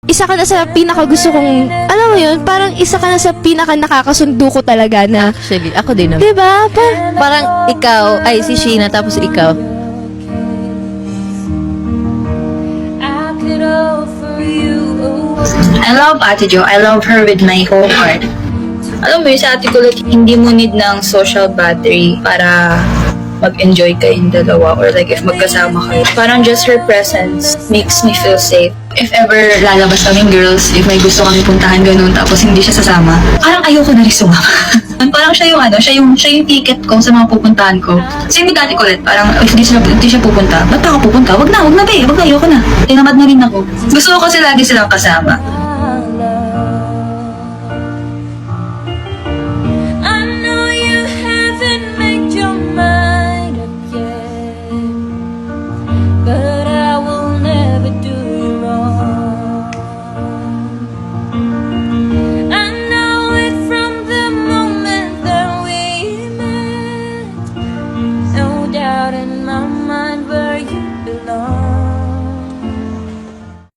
isa ka na sa pinaka gusto kong, alam mo yun, parang isa ka na sa pinaka nakakasundo ko talaga na, Actually, ako din naman. diba? Parang ikaw, ay si Sheena, tapos ikaw. I love Ate Jo. I love her with my whole heart. Alam mo yun, sa Ate Kulot, hindi mo need ng social battery para mag-enjoy kayong dalawa or like if magkasama kayo. Parang just her presence makes me feel safe. If ever lalabas kaming girls, if may gusto kami puntahan ganun tapos hindi siya sasama, parang ayoko na rin sumama. Parang siya yung siya yung ticket ko sa mga pupuntahan ko. Same with Ate Colette, parang if hindi siya pupunta, ba't ako pupunta? Wag na, be, ayoko na. Tinamad na rin ako. Gusto ko kasi lagi silang kasama.